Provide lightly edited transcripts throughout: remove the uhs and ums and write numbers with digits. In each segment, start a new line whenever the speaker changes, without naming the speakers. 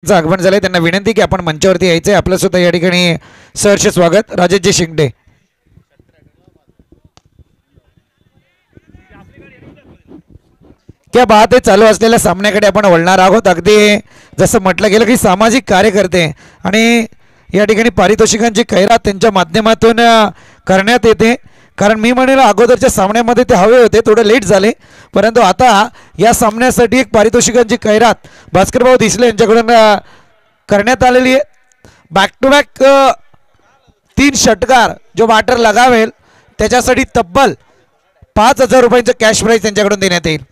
आगमन झाले त्यांना विनंती की आपण मंचावरती यायचे। आपलं सुद्धा या ठिकाणी सहर्ष स्वागत राजेशजी शिंगडे। क्या बात आहे। चालू असलेल्या सामन्याकडे आपण वळणार आहोत। अगदी जसं म्हटलं गेलं की सामाजिक कार्यकर्ते आणि या ठिकाणी पारितोषिकांची खैरात त्यांच्या माध्यमातून करण्यात येते। कारण मी म्हणेल अगोदरच्या सामन्यामध्ये ते हवे होते, थोडे लेट झाले, परंतु आता या सामन्यासाठी एक पारितोषिकांची खैरात भास्करभाऊ दिसले यांच्याकडून करण्यात आलेली आहे। बॅक टू बॅक 3 षटकार जो बॅटर लगावेल त्याच्यासाठी तब्बल 5000 रुपयांचं कॅश प्राइज त्यांच्याकडून देण्यात येईल।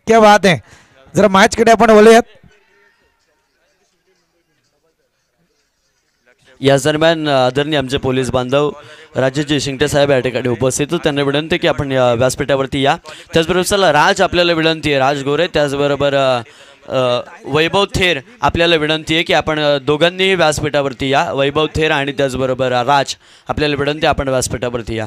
क्या बात आहे। जरा मॅचकडे आपण वळूयात।
या दरम्यान आदरणीय आमचे पोलीस बांधव राजेशजी शिंगटे साहेब या ठिकाणी उपस्थित होते। त्यांना विनंती की आपण व्यासपीठावरती या। त्याचबरोबर चला राज आपल्याला विनंती आहे, राज गोरे, त्याचबरोबर वैभव थेर आपल्याला विनंती आहे की आपण दोघांनीही व्यासपीठावरती या। वैभव थेर आणि त्याचबरोबर राज आपल्याला विनंती आहे आपण व्यासपीठावरती या।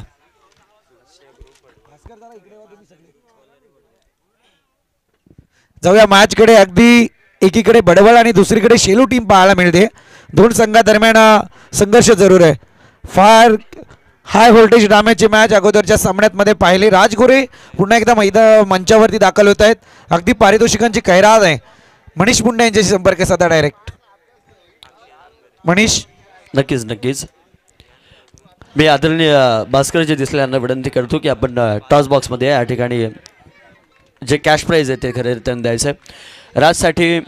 जाऊया मॅचकडे। अगदी एकीकडे बडवळ आणि दुसरीकडे शेलू टीम पाहायला मिळते। दोन संघादरम्यान संघर्ष जरूर आहे। फार हाय व्होल्टेज ड्राम्याची मॅच अगोदरच्या सामन्यामध्ये पाहिली। राजगोरे पुन्हा एकदा मंचावरती दाखल होत आहेत। अगदी पारितोषिकांची खैरात आहे। मनीष मुंडे यांच्याशी संपर्क साधा डायरेक्ट। मनीष।
नक्कीच नक्कीच मी आदरणीय भास्करजी दिसले यांना विनंती करतो की आपण टॉस बॉक्समध्ये या ठिकाणी जे कॅश प्राइज आहे ते खरे रिटर्न द्यायचं आहे। राजसाठी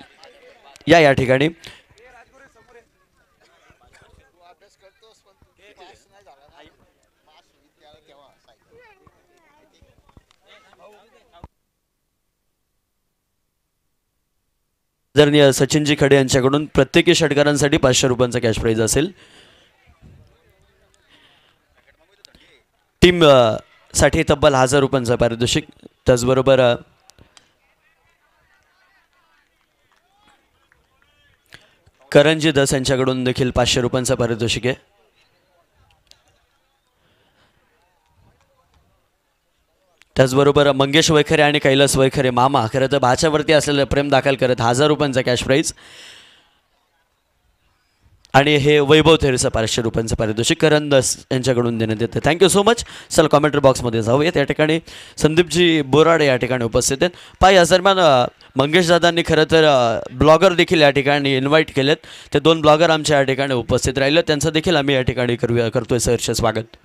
या ठिकाणी आदरणीय सचिनजी खडे यांच्याकडून प्रत्येकी षटकारांसाठी 500 रुपयांचा कॅश प्राइज असेल। टीम साठी तब्बल 1000 रुपयांचा पारितोषिक। त्याचबरोबर करणजी दस यांच्याकडून देखील 500 रुपयांचा पारितोषिक आहे। त्याचबरोबर मंगेश वैखरे आणि कैलास वैखरे मामा खरं तर भाच्यावरती असलेलं प्रेम दाखल करत 1000 रुपयांचा कॅश प्राइज आणि हे वैभव थेरचं 500 रुपयांचं पारितोषिक करण दस यांच्याकडून देण्यात येते। Thank you so much. चल कॉमेंट्री बॉक्समध्ये जाऊयात। या ठिकाणी संदीपजी बोराडे या ठिकाणी उपस्थित आहेत। पाय या दरम्यान मंगेश दादांनी खरं तर ब्लॉगर देखील या ठिकाणी इन्व्हाइट केलेत। ते 2 ब्लॉगर आमच्या या ठिकाणी उपस्थित राहिले, त्यांचं देखील आम्ही या ठिकाणी करतोय सहर्ष स्वागत।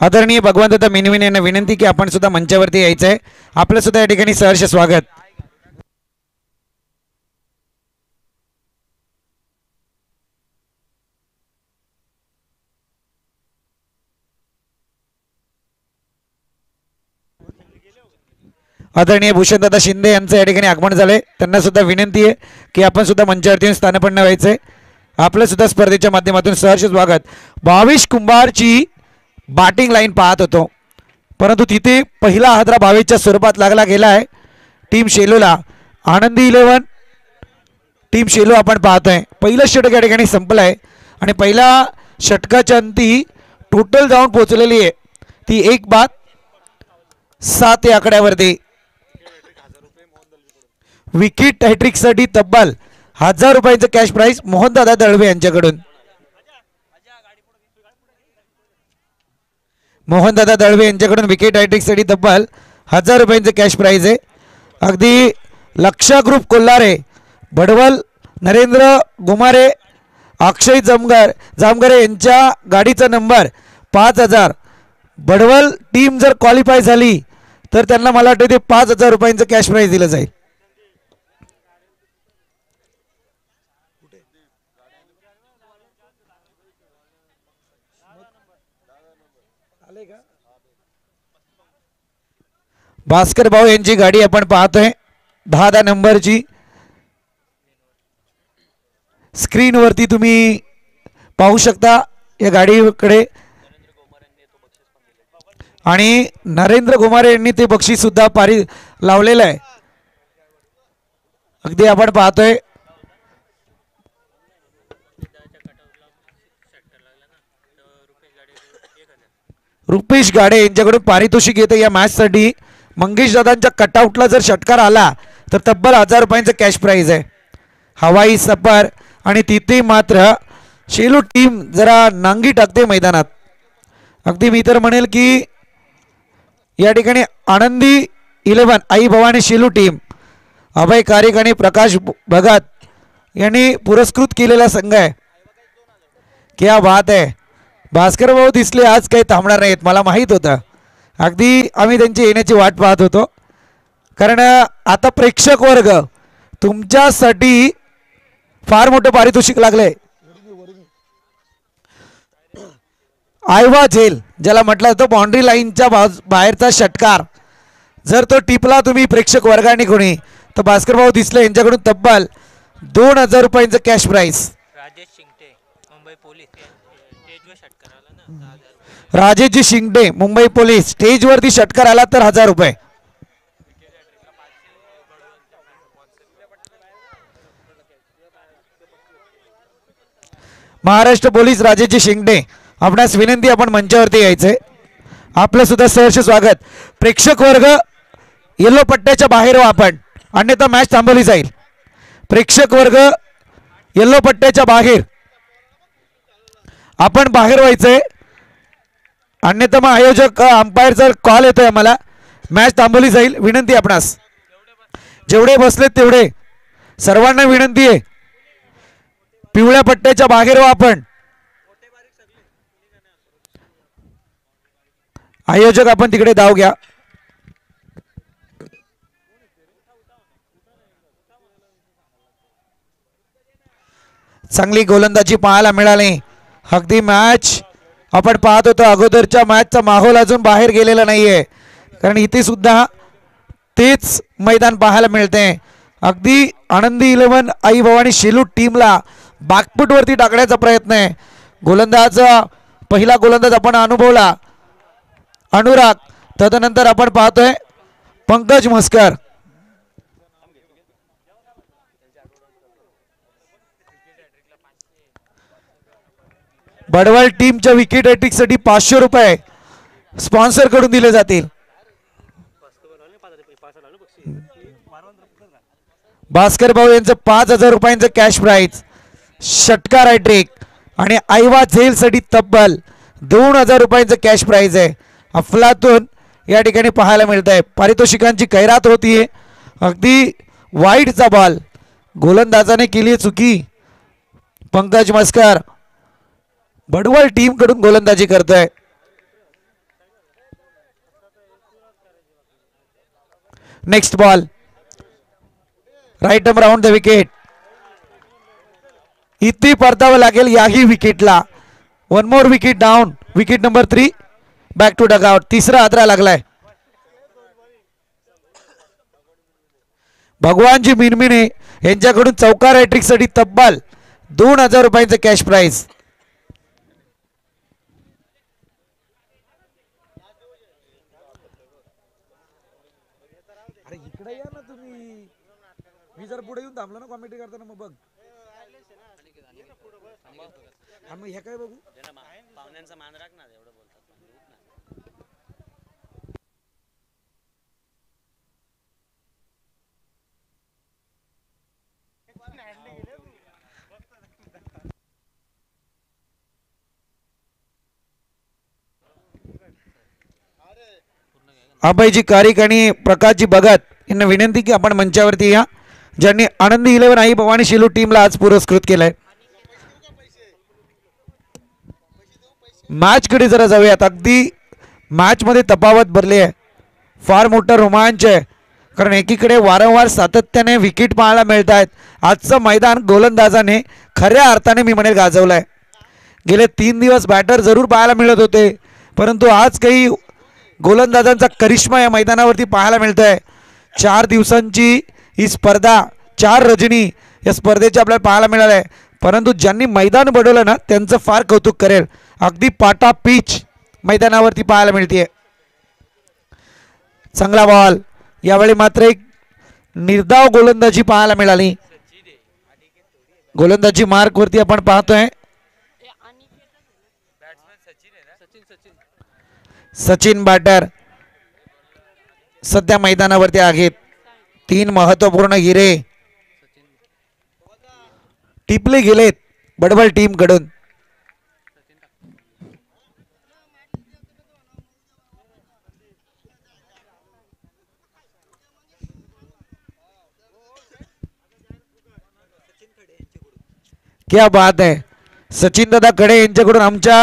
आदरणीय भगवंतदादा मिनविन यांना विनंती की आपण सुद्धा मंचावरती यायचं आहे। आपलं सुद्धा या ठिकाणी सहर्ष स्वागत। आदरणीय भूषणदादा शिंदे यांचं या ठिकाणी आगमन झाले। त्यांना सुद्धा विनंती आहे की आपण सुद्धा मंचावरती स्थानपन्न व्हायचंय। आपलं सुद्धा स्पर्धेच्या माध्यमातून सहर्ष स्वागत। 22 कुंभारची बॅटिंग लाईन पाहत होतो, परंतु तिथे पहिला हादरा 22च्या स्वरूपात लागला गेला आहे टीम शेलूला। आनंदी 11 टीम शेलू आपण पाहतोय। पहिलं षटक या ठिकाणी संपलं आहे आणि पहिल्या षटकाच्या अंती टोटल जाऊन पोहोचलेली आहे ती 1/7 या आकड्यावरती। विकेट हॅट्रिकसाठी तब्बल 1000 रुपयांचं कॅश प्राइज मोहनदादा दळवे यांच्याकडून। मोहनदादा दळवे यांच्याकडून विकेट हॅट्रिकसाठी तब्बल 1000 रुपयांचं कॅश प्राइज आहे। अगदी लक्षा ग्रुप कोल्हारे, बडवल नरेंद्र गुमारे, अक्षय जामगरे यांच्या गाडीचा नंबर 5000। बडवल टीम जर क्वालिफाय झाली तर त्यांना मला वाटतं ते 5000 रुपयांचं कॅश प्राइज दिलं जाईल। भास्कर भाऊ यांची गाडी आपण पाहतोय 10 नंबरची। स्क्रीनवरती तुम्ही पाहू शकता या गाडीकडे आणि नरेंद्र घुमारे यांनी ते बक्षीस सुद्धा पारी लावलेलं आहे. अगदी आपण पाहतोय रुपेश गाडे यांच्याकडून पारितोषिक येतं या मॅचसाठी. मंगेश दादांच्या कटआउटला जर षटकार आला तर तब्बल 1000 रुपयांचं कॅश प्राइज आहे. हवाई सफर आणि तिथे मात्र शेलू टीम जरा नांगी टाकते मैदानात. अगदी मी तर म्हणेल की या ठिकाणी आनंदी 11 आई भवानी शेलू टीम अभय कारिक आणि प्रकाश भगत यांनी पुरस्कृत केलेला संघ आहे. क्या बात आहे. भास्कर भाऊ दिसले आज काही थांबणार नाहीत, मला माहीत होतं. अगदी आम्ही त्यांची येण्याची वाट पाहत होतो, कारण आता प्रेक्षक वर्ग तुमच्यासाठी फार मोठं पारितोषिक लागलंय. आयवा झेल ज्याला म्हटलं जातं बाउंड्री लाईनच्या बाहेरचा षटकार जर तो टिपला तुम्ही प्रेक्षक वर्गाने कोणी तर भास्कर भाऊ दिसले यांच्याकडून तब्बल 2000 रुपयांचं कॅश प्राइस. राजेशजी शिंगडे मुंबई पोलीस स्टेजवरती षटकार आला तर 1000 रुपये. महाराष्ट्र पोलीस राजेशजी शिंगडे आपणास विनंती आपण मंचावरती यायचंय. आपलं सुद्धा सहर्ष स्वागत. प्रेक्षक वर्ग येलो पट्ट्याच्या बाहेर व्हा आपण, अन्यथा मॅच थांबवली जाईल. प्रेक्षक वर्ग येलो पट्ट्याच्या बाहेर आपण बाहेर व्हायचंय, अन्यथा मग आयोजक अंपायरचा कॉल येतोय आम्हाला, मॅच थांबवली जाईल. विनंती आपणास जेवढे बसलेत तेवढे सर्वांना विनंती आहे, पिवळ्या पट्ट्याच्या बाहेर व्हा आपण. आयोजक आपण तिकडे धाव घ्या. चांगली गोलंदाजी पाहायला मिळाली. अगदी मॅच आपण पाहत होतो, अगोदरच्या मॅचचा माहोल अजून बाहेर गेलेला नाहीये, कारण इथे सुद्धा तेच मैदान पाहायला मिळते. अगदी आनंदी 11 आई भवानी शेलू टीमला बॅकफुटवरती टाकण्याचा प्रयत्न आहे. गोलंदाज पहिला गोलंदाज आपण अनुभवला अनुराग, तदनंतर आपण पाहतोय पंकज म्हस्कर. बडवल टीमच्या विकेट हॅट्रिकसाठी 500 रुपये स्पॉन्सर कडून दिले जातील. भास्कर भाऊ यांचं 5000 रुपयांचं कॅश प्राइज, षटकार हॅट्रिक आणि आयवा झेल साठी तब्बल 2000 रुपयांचं कॅश प्राइज आहे. अफलातून या ठिकाणी पाहायला मिळत आहे. पारितोषिकांची कैरात होतीये. अगदी वाईटचा बॉल गोलंदाजाने केली चुकी. पंकज मस्कर बडवल टीम कडून गोलंदाजी करतोय. Next ball right around the wicket. इथे परतावं लागेल याही विकेटला. 1 more wicket down. Wicket number 3 back to dugout. तिसरा आदरा लागलाय. भगवानजी मिनमिने यांच्याकडून चौकार हॅट्रिक साठी तब्बल 2000 रुपयांचं कॅश प्राइज. अरे इकडे या ना तुम्ही, मी जर पुढे येऊन थांबलो ना कॉमेंट्री करताना मग बघ. आम्ही हे काय बघू पाहुण्यांचा मान राख ना, एवढं बोलतात. अभयजी कारिक आणि प्रकाशजी भगत यांना विनंती की आपण मंचावरती या, ज्यांनी आनंदी 11 आई भवानी शेलू टीमला आज पुरस्कृत केलाय. मॅच कडे जरा जाऊयात. अगदी मॅच मध्ये तफावत भरली आहे, फार मोठा रोमांच आहे, कारण एकीकडे वारंवार सातत्याने विकेट पाहायला मिळत आहेत. आजचं मैदान गोलंदाजाने खऱ्या अर्थाने मी म्हणेल गाजवलंय. गेले 3 दिवस बॅटर जरूर पाहायला मिळत होते, परंतु आज काही गोलंदाजांचा करिश्मा या मैदानावरती पाहायला मिळत आहे. 4 दिवसांची ही स्पर्धा, 4 रजनी या स्पर्धेचे आपल्याला पाहायला मिळालं आहे, परंतु ज्यांनी मैदान बडवलं ना त्यांचं फार कौतुक करेल. अगदी पाटा पिच मैदानावरती पाहायला मिळते. चांगला बॉल. यावेळी मात्र एक निर्धाव गोलंदाजी पाहायला मिळाली. गोलंदाजी मार्क वरती आपण पाहतोय सचिन बॅटर सध्या मैदानावरती आहेत. 3 महत्वपूर्ण हिरे टिपले गेलेत बडबल टीम कडून. क्या बात आहे. सचिन दादा कडे यांच्याकडून आमच्या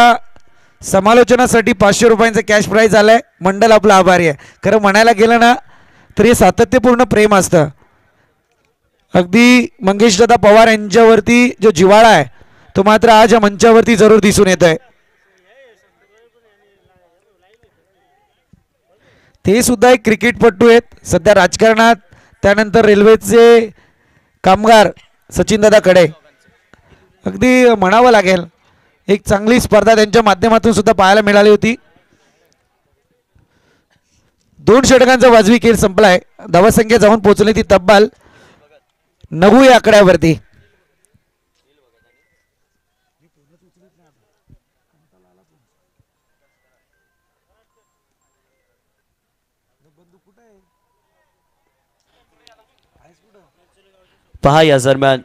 समालोचनासाठी 500 रुपयांचं कॅश प्राइज आलंय. मंडळ आपला आभारी आहे. खरं म्हणायला गेलं ना तर हे सातत्यपूर्ण प्रेम असतं. अगदी मंगेश दादा पवार यांच्यावरती जो जिव्हाळा आहे तो मात्र आज या मंचावरती जरूर दिसून येत आहे. ते सुद्धा एक क्रिकेटपटू आहेत. सध्या राजकारणात त्यानंतर रेल्वेचे कामगार सचिन दादा कडे. अगदी म्हणावं लागेल एक चांगली स्पर्धा त्यांच्या माध्यमातून सुद्धा पाहायला मिळाली होती. 2 षटकांचा वाजवी खेळ संपलाय. धावसंख्या जाऊन पोहोचली ती तब्बल 9 या आकड्यावरती.
पहा या दरम्यान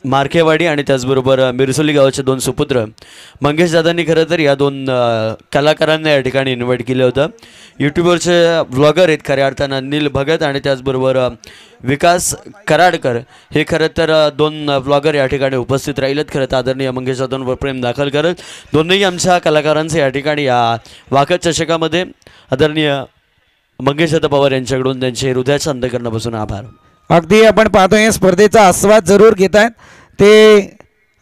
मार्केवाडी आणि त्याचबरोबर मिरसोली गावाचे 2 सुपुत्र मंगेश दादांनी खरं तर या 2 कलाकारांना या ठिकाणी इन्व्हाइट केलं होतं. यूट्यूबवरचे व्लॉगर आहेत खऱ्या अर्थानं अनिल भगत आणि त्याचबरोबर विकास कराडकर हे खरं तर 2 व्लॉगर या ठिकाणी उपस्थित राहिलेत. खरं तर आदरणीय मंगेश दादांवर प्रेम दाखल करत दोन्ही आमच्या कलाकारांचे या ठिकाणी या वाकत चषकामध्ये आदरणीय मंगेश दादा पवार यांच्याकडून त्यांचे हृदयाच्या अंतःकरणापासून आभार.
अगदी आपण पाहतोय स्पर्धेचा आस्वाद जरूर घेत आहेत ते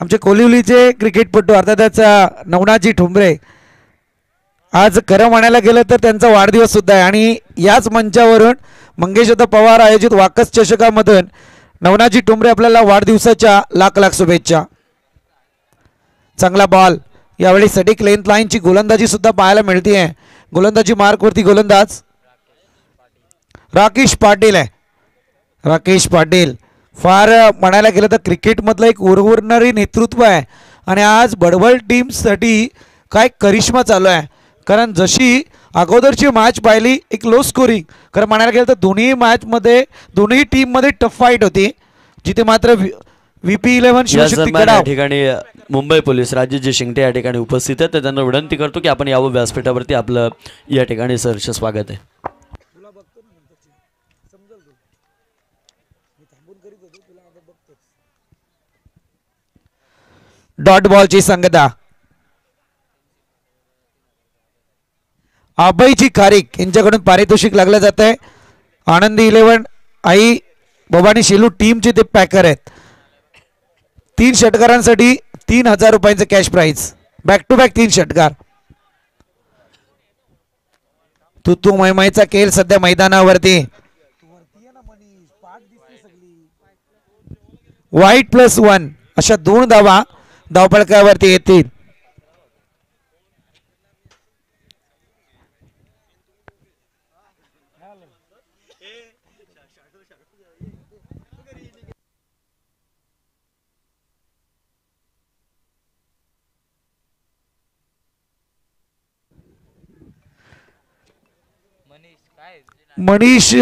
आमचे कोलिवलीचे क्रिकेटपटू अर्थातच नवनाथजी ठुंबरे. आज खरं म्हणायला गेलं तर त्यांचा वाढदिवस सुद्धा आहे आणि याच मंचावरून मंगेशदा पवार आयोजित वाकस चषकामधून नवनाथजी ठुंबरे आपल्याला वाढदिवसाच्या लाख लाख शुभेच्छा. चांगला बॉल. यावेळी सटीक लेंथ लाईनची गोलंदाजी सुद्धा पाहायला मिळते आहे. गोलंदाजी मार्कवरती गोलंदाज राकेश पाटील आहे. राकेश पाटील फार म्हणायला गेलं तर क्रिकेटमधलं एक उरवणारी नेतृत्व आहे आणि आज बडबल टीमसाठी काय करिश्मा चालू आहे. कारण जशी अगोदरची मॅच पाहिली एक लो स्कोरिंग कारण म्हणायला गेलं तर दोन्ही मॅचमध्ये दोन्ही टीममध्ये टफ फाईट होती जिथे मात्र VP11 शिवशक्ती
या ठिकाणी मुंबई पोलीस राजेशजी शिंगटे या ठिकाणी उपस्थित आहेत. तर त्यांना विनंती करतो की आपण यावं व्यासपीठावरती. आपलं या ठिकाणी सहर्ष स्वागत आहे.
डॉट बॉलची संगता अभयजी खारीक यांच्याकडून पारितोषिक लागलं जात आहे. आनंदी 11 आई भवानी शेलू टीमचे ते पॅकर आहेत. 3 षटकारांसाठी 3000 रुपयांचं cash prize. Back to back 3 षटकार. तू मैमाईचा खेळ सध्या मैदानावरती. वाईट +1 अशा 2 धावा धावफलकावरती येतील. मनीष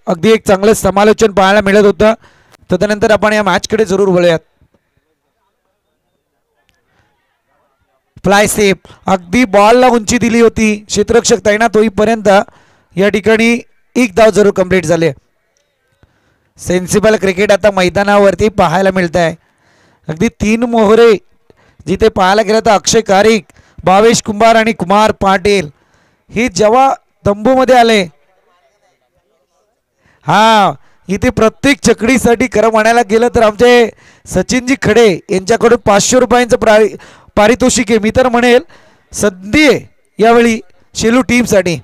अगदी एक चांगलं समालोचन पाहायला मिळत होतं. तदनंतर आपण या मॅचकडे जरूर वळूयात. फ्लाय सेफ अगदी बॉलला उंची दिली होती. क्षेत्ररक्षक तैनात होईपर्यंत या ठिकाणी 1 धाव जरूर कंप्लीट झाले. सेन्सिबल क्रिकेट आता मैदानावरती पाहायला मिळत आहे. अगदी 3 मोहरे जिथे पाहायला गेलं तर अक्षय कारिक, भावेश कुंभार आणि कुमार पाटील हे जेव्हा तंबूमध्ये आले. हा इथे प्रत्येक चकडीसाठी खरं म्हणायला गेलं तर आमचे सचिनजी खडे यांच्याकडून 500 रुपयांचं पारितोषिक आहे. मी तर म्हणेल संधी आहे यावेळी शेलू टीमसाठी.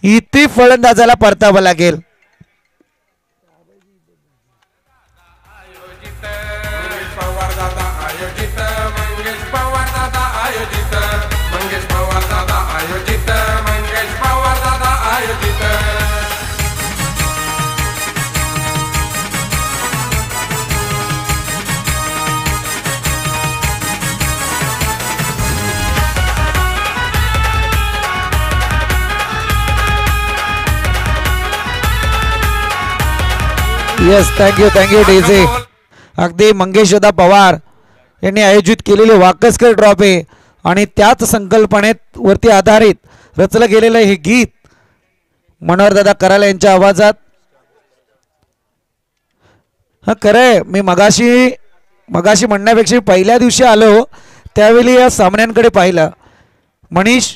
इथे फलंदाजाला परतावं लागेल.
दादा आयोजित मंगेश पवार दादा आयोजित
येस थँक्यू डीजे. अगदी मंगेश दादा पवार यांनी आयोजित केलेली वाकसकर ट्रॉफी आणि त्याच संकल्पनेत वरती आधारित रचलं गेलेलं हे गीत मनोहरदादा कराल यांच्या आवाजात. हा खरंय, मी मगाशी म्हणण्यापेक्षा पहिल्या दिवशी आलो त्यावेळी या सामन्यांकडे पाहिलं. मनीष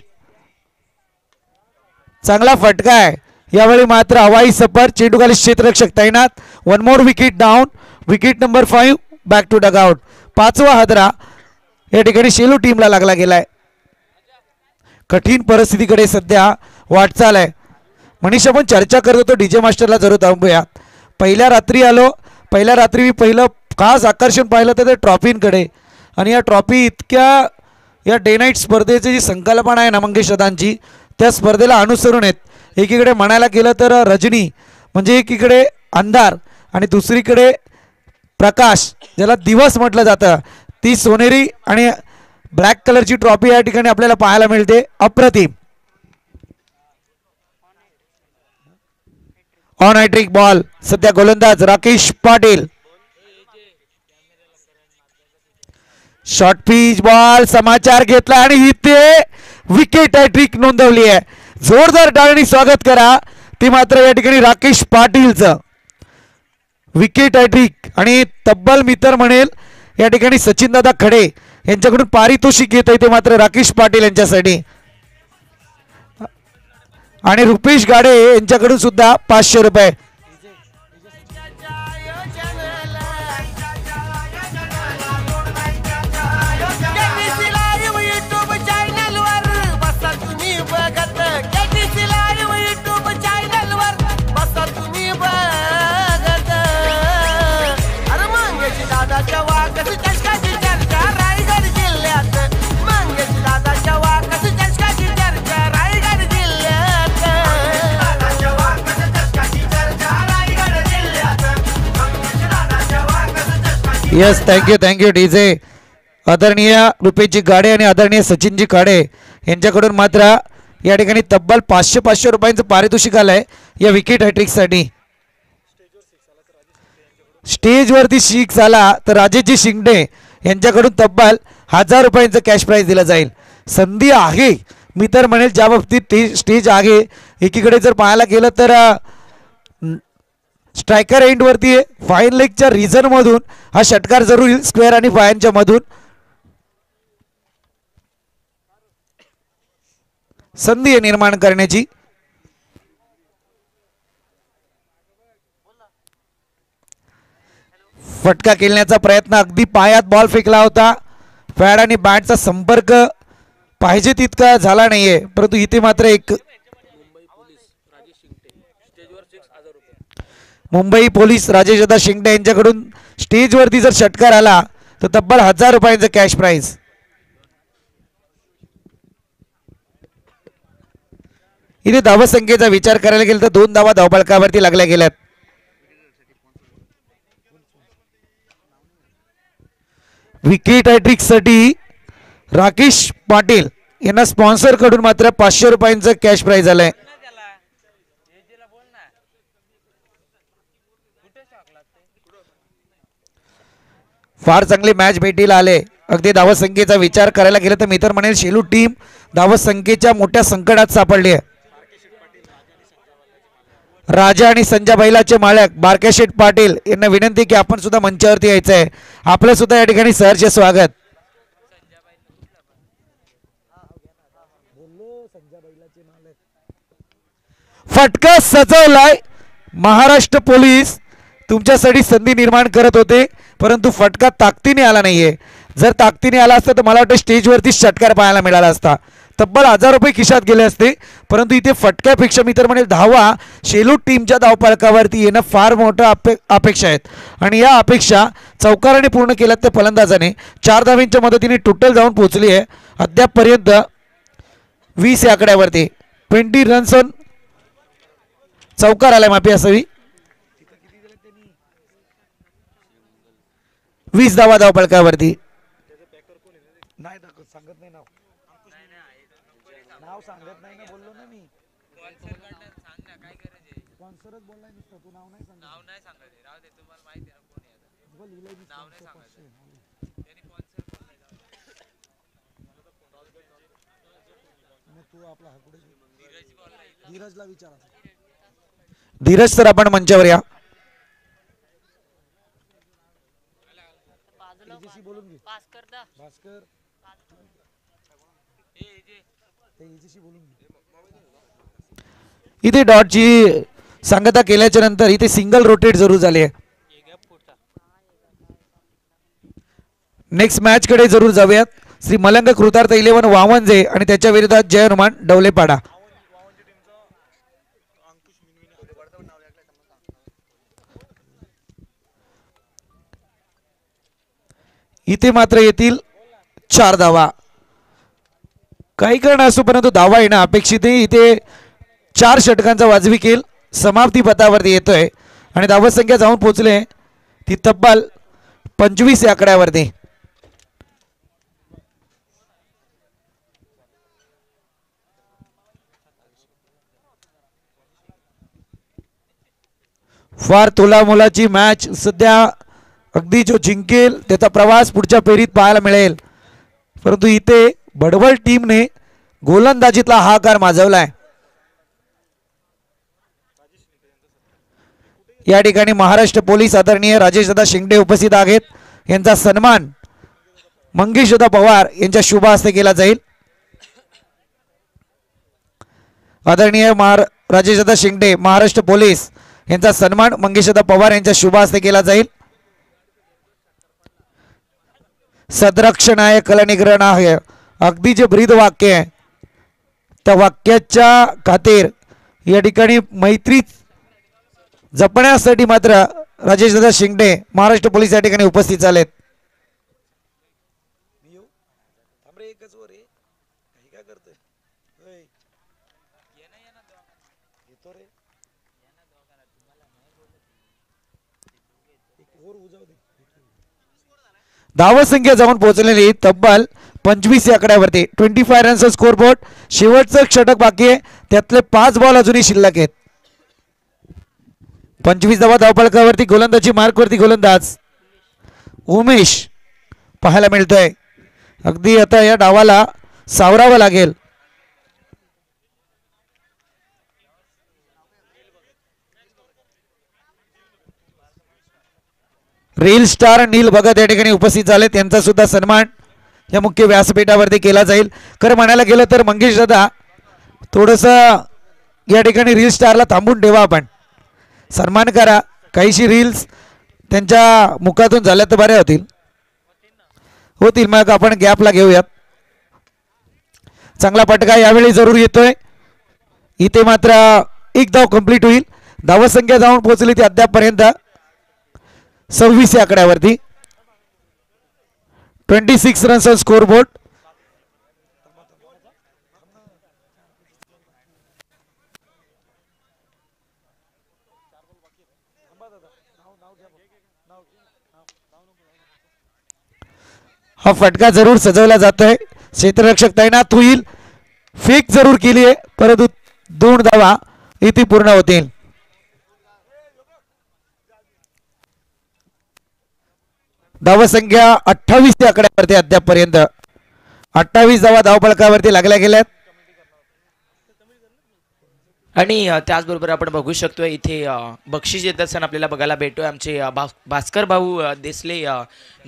चांगला फटका आहे यावेळी, मात्र हवाई सफर, चेंडूखाली क्षेत्ररक्षक तैनात. One more wicket down, wicket number 5 back to dugout. 5वा हादरा या ठिकाणी शेलू टीमला लागला गेलाय. कठीण परिस्थितीकडे सध्या वाटचाल आहे. मनीष आपण चर्चा करत होतो डीजे मास्टरला जरूर थांबूया. पहिल्या रात्री आलो, पहिल्या रात्री मी पहिलं खास आकर्षण पाहिलं तर ते ट्रॉफींकडे. आणि या ट्रॉफी इतक्या या डे नाईट स्पर्धेची जी संकल्पना आहे ना मंगेश दादांची, त्या स्पर्धेला अनुसरून आहेत. एकीकडे म्हणायला गेलं तर रजनी म्हणजे एकीकडे अंधार आणि दुसरीकडे प्रकाश, ज्याला दिवस म्हटलं जातं, ती सोनेरी आणि ब्लॅक कलरची ट्रॉफी या ठिकाणी आपल्याला पाहायला मिळते. अप्रतिम ऑन हॅट्रिक बॉल. सध्या गोलंदाज Rakesh Patil. Short pitch ball समाचार घेतला आणि इथे विकेट हॅट्रिक नोंदवली आहे. जोरदार टाळ्यांनी स्वागत करा ती मात्र या ठिकाणी राकेश पाटीलचं. विकेट हॅट्रिक आणि तब्बल मी तर म्हणेल या ठिकाणी सचिनदादा खडे यांच्याकडून पारितोषिक येत आहे ते मात्र राकेश पाटील यांच्यासाठी. आणि रुपेश गाडे यांच्याकडून सुद्धा 500 रुपये. Yes thank you DJ. आदरणीय रुपेशजी गाडे आणि आदरणीय सचिनजी काडे यांच्याकडून मात्र या ठिकाणी तब्बल 500 रुपयांचं पारितोषिक आलंय या विकेट हॅट्रिकसाठी. स्टेजवरती 6 आला तर राजेशजी शिंगडे यांच्याकडून तब्बल 1000 रुपयांचं कॅश प्राइज दिलं जाईल. संधी आहे मी तर म्हणेल ज्या बाबतीत स्टेज आहे. एकीकडे जर पाहायला गेलं तर स्ट्रायकर एंडवरती फाईन लेगच्या रिझन मधून हा षटकार जरूर येईल, स्क्वेअर आणि फायनच्या मधून. संधी आहे निर्माण करण्याची. फटका खेळण्याचा प्रयत्न, अगदी पायात बॉल फेकला होता. पॅड आणि बॅटचा संपर्क पाहिजे तितका झाला नाहीये, परंतु इथे मात्र एक मुंबई पोलीस राजेशदा शिंगडे यांच्याकडून स्टेजवरती जर षटकार आला तर तब्बल 1000 रुपयांचं कॅश प्राइज. इथे धावसंख्येचा विचार करायला गेला तर 2 धावा धावफलकावरती लागल्या गेल्यात. विकेट हॅट्रिक साठी राकेश पाटील यांना स्पॉन्सर कडून मात्र 500 रुपयांचं कॅश प्राइज आलंय. फार चांगली मॅच भेटीला आले. अगदी धावसंख्येचा विचार करायला गेला तर मी तर म्हणेल शेलू टीम धावसंख्येच्या मोठ्या संकटात सापडली आहे. राजा आणि संजय बैलाचे मालक बारकेशेठ पाटील यांना विनंती की आपण सुद्धा मंचावरती यायचं आहे. आपलं सुद्धा या ठिकाणी सहर्ष स्वागत. फटका सजवलाय. महाराष्ट्र पोलीस तुमच्यासाठी संधी निर्माण करत होते, परंतु फटका ताकदीने आला नाहीये. जर ताकदीने आला असता तर मला वाटतं स्टेजवरती षटकार पाहायला मिळाला असता. तब्बल 1000 रुपये खिशात गेले असते, परंतु इथे फटक्यापेक्षा मी तर म्हणेल धावा शेलू टीमच्या धावफलकावरती येणं फार मोठं अपेक्षा आहेत. आणि या अपेक्षा चौकाराने पूर्ण केल्यात त्या फलंदाजाने 4 धावांच्या मदतीने टोटल जाऊन पोहोचली आहे. अद्यापपर्यंत 20 या आकड्यावरती 20 रन्स ऑन चौकार आलाय माफी असावी. 20 धावा धावफलकावरती. धीरज सर आपण मंचावर या. इथे डॉटची सांगता केल्याच्या नंतर इथे सिंगल रोटेट जरूर झाली आहे. नेक्स्ट मॅच कडे जरूर जाऊयात. श्री मलंग कृतार्थ 11 वावंजे आणि त्याच्या विरोधात जय हनुमान डवलेपाडा. इथे मात्र येतील 4 धावा. काही कारण असो परंतु धावा येणं अपेक्षित आहे. इथे 4 षटकांचा वाजवी खेळ समाप्ती पथावरती येतोय आणि धावसंख्या जाऊन पोहोचले ती तब्बल 25 या आकड्यावरती. फार तोलामोलाची मॅच सध्या. अगदी जो जिंकेल त्याचा प्रवास पुढच्या फेरीत पाहायला मिळेल. परंतु इथे बडवल टीमने गोलंदाजीतला हाकार माजवलाय. या ठिकाणी महाराष्ट्र पोलीस आदरणीय राजेशदादा शिंगडे उपस्थित आहेत. यांचा सन्मान मंगेशदादा पवार यांच्या शुभ हस्ते केला जाईल. आदरणीय राजेशदादा शिंगडे महाराष्ट्र पोलीस यांचा सन्मान मंगेशदादा पवार यांच्या शुभ हस्ते केला जाईल. सदरक्षणाय कलनिग्रहणाय अगदी जे ब्रीद वाक्य आहे त्या वाक्याच्या खातीर या ठिकाणी मैत्री जपण्यासाठी मात्र राजेशदादा शिंगडे महाराष्ट्र पोलीस या ठिकाणी उपस्थित झालेत. धावसंख्या जाऊन पोहोचलेली तब्बल 25 या आकड्यावरती. 25 रन्स स्कोर बोर्ड. शेवटचं षटक बाकी आहे त्यातले 5 बॉल अजूनही शिल्लक आहेत. 25 धावा धावफलकावरती. गोलंदाजी मार्कवरती गोलंदाज उमेश पाहायला मिळतोय. अगदी आता या डावाला सावरावं लागेल. रील स्टार नील भगत या ठिकाणी उपस्थित झाले. त्यांचा सुद्धा सन्मान या मुख्य व्यासपीठावरती केला जाईल. खरं म्हणायला गेलं तर मंगेश दादा थोडंसं या ठिकाणी रील स्टारला थांबून ठेवा. आपण सन्मान करा. काहीशी रील्स त्यांच्या मुखातून झाल्या तर बऱ्या होतील. मग आपण गॅपला घेऊयात. चांगला पटका यावेळी जरूर येतोय. इथे मात्र 1 धाव कंप्लीट होईल. धावसंख्या जाऊन पोहोचली ती अद्यापपर्यंत 26 या आकड्यावरती. 26 रन्स ऑन स्कोर बोर्ड. हा फटका जरूर सजवला जातोय. क्षेत्ररक्षक तैनात होईल. फेक जरूर केली आहे परंतु 2 धावा इथे पूर्ण होतील. धावसंख्या 28 या आकड्यावरती अद्यापपर्यंत. 28 धावा धावफलकावरती लागल्या गेल्यात.
आणि त्याचबरोबर आपण बघू शकतो इथे बक्षीस देत असताना आपल्याला बघायला भेटतोय आमचे भास्कर भाऊ देसले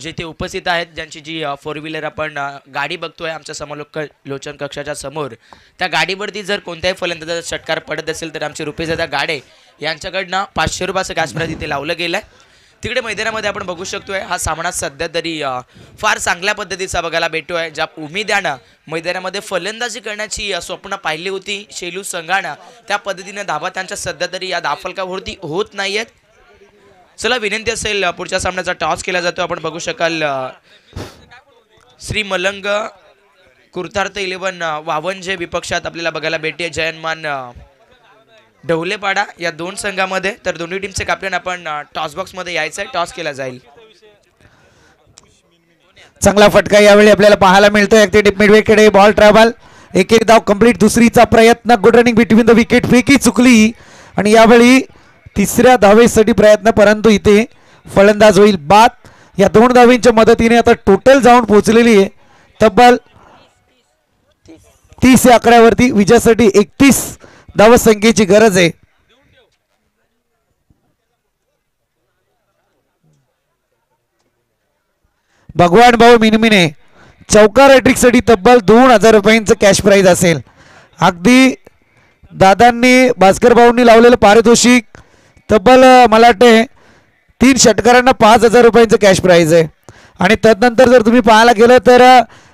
जे ते उपस्थित आहेत. ज्यांची जी 4 व्हीलर आपण गाडी बघतोय आमच्या समलोचन कक्षाच्या समोर. त्या गाडीवरती जर कोणत्याही फलंदाजाचा षटकार पडत असेल तर आमचे रुपेशदादा गाडे यांच्याकडनं 500 रुपयाचं कॅश प्राइज इथे लावलं गेलं आहे. तिकडे मैदानामध्ये आपण बघू शकतोय हा सामना सध्या तरी फार चांगल्या पद्धतीचा बघायला भेटतोय. ज्या उमेदवारानं मैदानामध्ये फलंदाजी करण्याची स्वप्न पाहिली होती शेलू संघानं त्या पद्धतीने धावा त्यांच्या सध्या तरी या धावफलकावरती होत नाहीयेत. चला विनंती असेल पुढच्या सामन्याचा टॉस केला जातो. आपण बघू शकाल श्री मलंग कुर्तार्थ 11 वावंजे विपक्षात आपल्याला बघायला भेटते जयनमान ढवलेपाडा या दोन संघामध्ये. तर दोन्ही टीमचे कॅप्टन आपण टॉस बॉक्स मध्ये यायचं आहे, टॉस केला जाईल.
चांगला फटका यावेळी आपल्याला पाहायला मिळतोय. ऍक्टिव्ह मिडवेकडे बॉल ट्रॅव्हल, एक धाव कंप्लीट. दुसरीचा प्रयत्न, good running between the wicket, फेकी चुकली आणि यावेळी तिसऱ्या धावेसाठी प्रयत्न, परंतु इथे फलंदाज होईल बाद. या 2 धावींच्या मदतीने आता टोटल जाऊन पोहोचलेली आहे तब्बल 30 या आकड्यावरती. विजयासाठी 31 धावसंख्येची गरज आहे. भगवान भाऊ मिनमिने चौकार हॅट्रिकसाठी तब्बल 2000 रुपयांचं कॅश प्राईज असेल. अगदी दादांनी भास्कर भाऊंनी लावलेलं पारितोषिक तब्बल मला वाटते 3 षटकारांना 5000 रुपयांचं कॅश प्राईज आहे. आणि तदनंतर जर तुम्ही पाहायला गेलं तर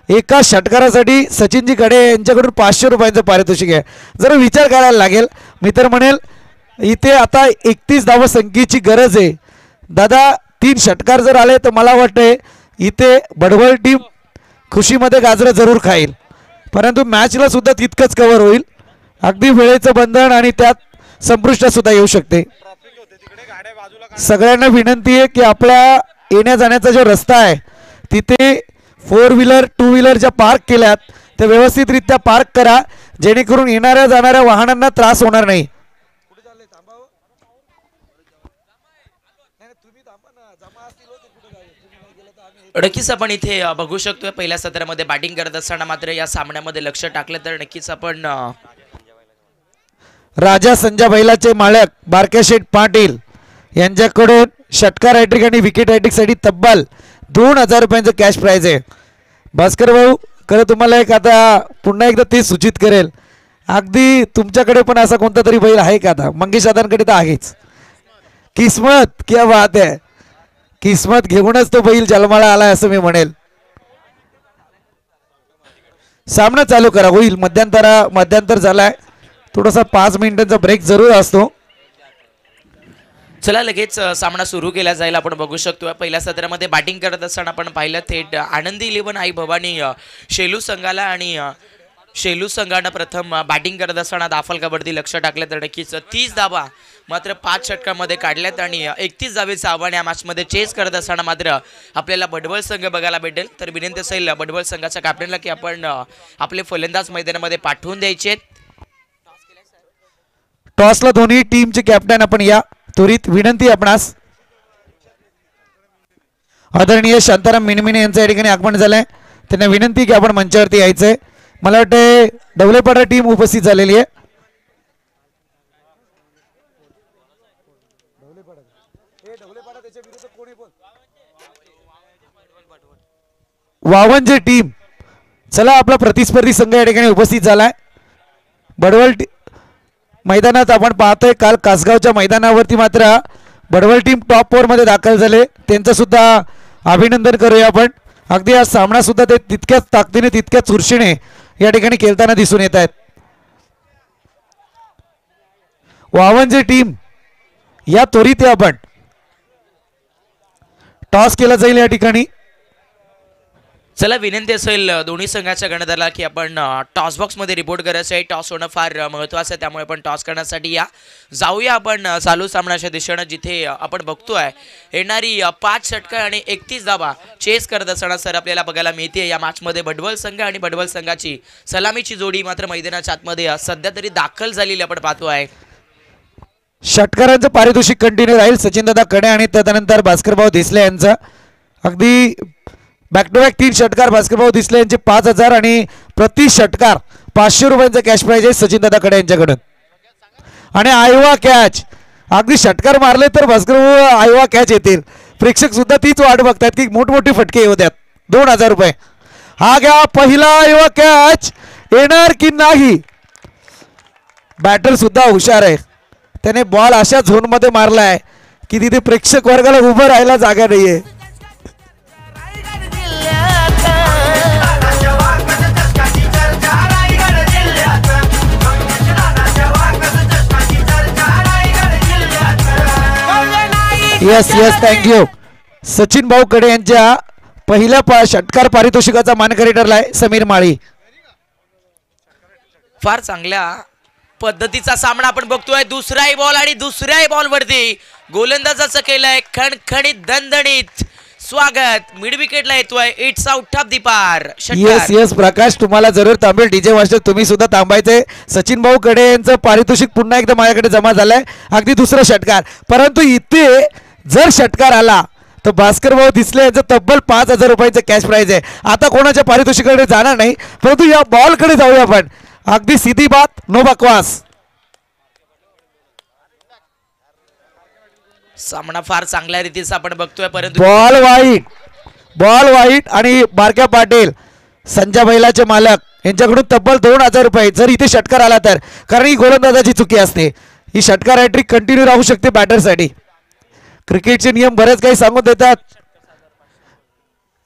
एका षटकारासाठी सचिनजी कडे यांच्याकडून 500 रुपयांचं पारितोषिक आहे. जर विचार करायला लागेल, मी तर म्हणेल इथे आता 31 धावसंख्येची गरज आहे. दादा 3 षटकार जर आले तर मला वाटतंय इथे बडवल टीम खुशीमध्ये गाजरं जरूर खाईल, परंतु मॅचला सुद्धा तितकंच कव्हर होईल. अगदी वेळेचं बंधन आणि त्यात संपुष्टात सुद्धा येऊ शकते. सगळ्यांना विनंती आहे की आपल्या येण्या जाण्याचा जो रस्ता आहे तिथे 4 व्हीलर 2 व्हीलर ज्या पार्क केल्यात त्या व्यवस्थितरित्या पार्क करा, जेणेकरून येणाऱ्या जाणाऱ्या वाहनांना त्रास होणार नाही.
नक्कीच आपण इथे बघू शकतोय पहिल्या सत्रामध्ये बॅटिंग करत असताना मात्र या सामन्यामध्ये लक्ष टाकलं तर नक्कीच आपण
राजा संजय बैलाचे मालक बारक्या शेठ पाटील यांच्याकडून षटकार हॅट्रिक आणि विकेट हॅट्रिकसाठी तब्बल 2000 रुपयांचं कॅश प्राईज आहे. भास्कर भाऊ खरं तुम्हाला एक आता पुन्हा एकदा ते सूचित करेल, अगदी तुमच्याकडे पण असा कोणता तरी बैल आहे का? आता मंगेश दादांकडे तर आहेच. किस्मत क्या बात आहे, किस्मत घेऊनच तो बैल जन्माला आलाय असं मी म्हणेल. सामना चालू करा, होईल मध्यंतर झालाय, थोडासा 5 मिनिटांचा ब्रेक जरूर असतो.
चला लगेच सामना सुरू केला जाईल. आपण बघू शकतो पहिल्या सत्रामध्ये बॅटिंग करत असताना आपण पाहिलं थेट आनंदी 11 आई भवानी शेलू संघाला आणि शेलू संघानं प्रथम बॅटिंग करत असताना दाफल कबड्डी लक्ष टाकलं तर नक्कीच 30 धावा मात्र 5 षटकामध्ये काढल्यात आणि 31 धावेचं आव्हान या मॅचमध्ये चेस करत असताना मात्र आपल्याला बडवल संघ बघायला भेटेल. तर विनंती असेल बडवल संघाच्या कॅप्टनला की आपण आपले फलंदाज मैदानामध्ये पाठवून द्यायचे.
टॉसला दोन्ही टीमचे कॅप्टन आपण या त्वरित विनंती आपणास. आदरणीय शांताराम मिनमिने यांच्या या ठिकाणी आगमन झालंय, त्यांना विनंती की आपण मंचावरती यायचंय. मला वाटते डवलेपाडा टीम उपस्थित झालेली आहे. वावंजे टीम, चला आपला प्रतिस्पर्धी संघ या ठिकाणी उपस्थित झालाय. बडवल मैदानात आपण पाहतोय काल कासगावच्या मैदानावरती मात्र बडवल टीम टॉप 4 मध्ये दाखल झाले, त्यांचं सुद्धा अभिनंदन करूया आपण. अगदी हा सामना सुद्धा ते तितक्याच ताकदीने तितक्याच चुरशीने या ठिकाणी खेळताना दिसून येत आहेत. वावंजे टीम या त्वरित आपण टॉस केला जाईल या ठिकाणी.
चला विनंती असेल दोन्ही संघाच्या गणदरला की आपण टॉस बॉक्स मध्ये रिपोर्ट करायचं आहे. टॉस होणं फार महत्त्वाचं आहे, त्यामुळे आपण टॉस करण्यासाठी जाऊया आपण चालू सामन्याच्या दिशेनं, जिथे आपण बघतोय येणारी 5 षटकार आणि 31 धावा चेस करत असताना सर आपल्याला बघायला मिळते. या मॅचमध्ये बडवल संघ आणि बडवल संघाची सलामीची जोडी मात्र मैदानाच्या आतमध्ये सध्या तरी दाखल झालेली आपण पाहतोय.
षटकारांचं पारितोषिक कंटिन्यू राहील सचिनदादा कडे आणि त्यानंतर भास्करभाऊ देसले यांचं. अगदी बॅक टू बॅक 3 षटकार भास्करभाऊ देसले यांचे 5000 आणि प्रति षटकार 500 रुपयांचं कॅश प्राईज आहे सचिनदादा कडे यांच्याकडून. आणि आयवा कॅच, अगदी षटकार मारले तर भास्करभाऊ आयवा कॅच येतील. प्रेक्षक सुद्धा तीच वाट बघतात की मोठमोठे फटके येऊ द्यात. 2000 रुपये. हा घ्या पहिला आयवा कॅच, येणार की नाही. बॅटर सुद्धा हुशार आहे, त्याने बॉल अशा झोन मध्ये मारलाय की तिथे प्रेक्षक वर्गाला उभं राहायला जागा नाहीये. Yes yes thank you. सचिन भाऊ कडे यांच्या पहिल्या षटकार पारितोषिकाचा मानकरी ठरलाय समीर माळी.
फार चांगल्या पद्धतीचा सामना आपण बघतोय. दुसराही बॉल आणि दुसऱ्याही बॉलवरती गोलंदाजाचं केलंय खणखणीत दणदणीत स्वागत. मिड विकेटला येतोय. इट्स आउट ऑफ दी पार.
येस येस प्रकाश, तुम्हाला जरूर थांबेल. डीजे मास्टर तुम्ही सुद्धा थांबायचे. सचिन भाऊ कडे यांचं पारितोषिक पुन्हा एकदा माझ्याकडे जमा झालंय. अगदी दुसरा षटकार, परंतु इथे जर षटकार आला तर भास्कर भाऊ दिसले यांचं तब्बल 5,000 रुपयाचं कॅश प्राइज आहे. आता कोणाच्या पारितोषिकाकडे जाणार नाही, परंतु या बॉलकडे जाऊया आपण. अगदी सीधी बात, नो बकवास.
सामना फार चांगल्या रीतीचा आपण बघतोय, परंतु
बॉल वाईट आणि बारक्या पाटील संजय बैलाचे मालक यांच्याकडून तब्बल 2,000 रुपये जर इथे षटकार आला तर, कारण ही गोलंदाजाची चुकी असते. ही षटकार हॅट्रिक कंटिन्यू राहू शकते बॅटरसाठी. क्रिकेटचे नियम बरेच काही सांगून देतात.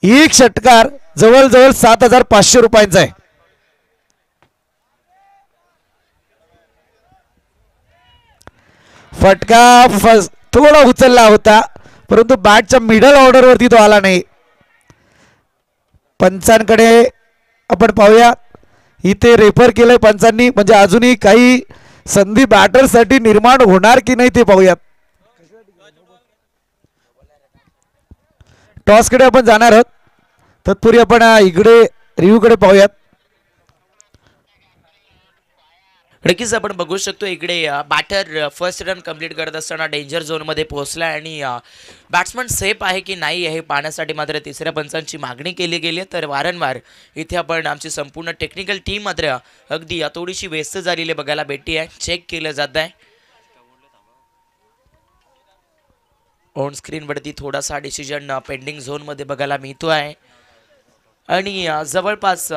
एक षटकार जवळजवळ 7,500 रुपयांचा आहे. फटका थोडा उचलला होता, परंतु बॅटच्या मिडल ऑर्डर वरती तो आला नाही. पंचांकडे आपण पाहूया. इथे रेफर केलंय पंचांनी, म्हणजे अजूनही काही संधी बॅटरसाठी निर्माण होणार की नाही ते पाहूयात. टॉसकडे आपण जाणार आहोत, तत्पूर्वी आपण इकडे रिव्ह्यूकडे पाहूयात.
नक्कीच आपण बघू शकतो इकडे बॅटर फर्स्ट रन कंप्लीट करत असताना डेंजर झोनमध्ये पोहोचला आणि बॅट्समन सेफ आहे की नाही हे पाहण्यासाठी मात्र तिसऱ्या पंचांची मागणी केली गेली आहे. तर वारंवार इथे आपण आमची संपूर्ण टेक्निकल टीम मात्र अगदी थोडीशी व्यस्त झालेली बघायला भेटते आहे. चेक केलं जात आहे. ऑन स्क्रीनवरती थोडासा डिसिजन पेंडिंग झोनमध्ये बघायला मिळतो आहे आणि जवळपास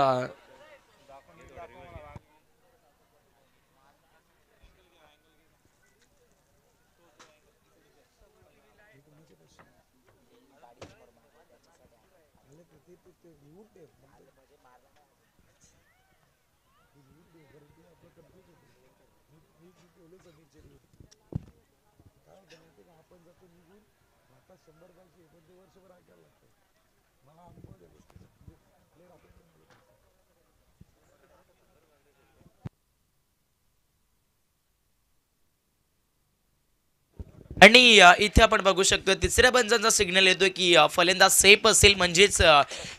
आणि इथे आपण बघू शकतो तिसऱ्या पंचांचा सिग्नल येतोय की फलंदाज सेफ असेल, म्हणजेच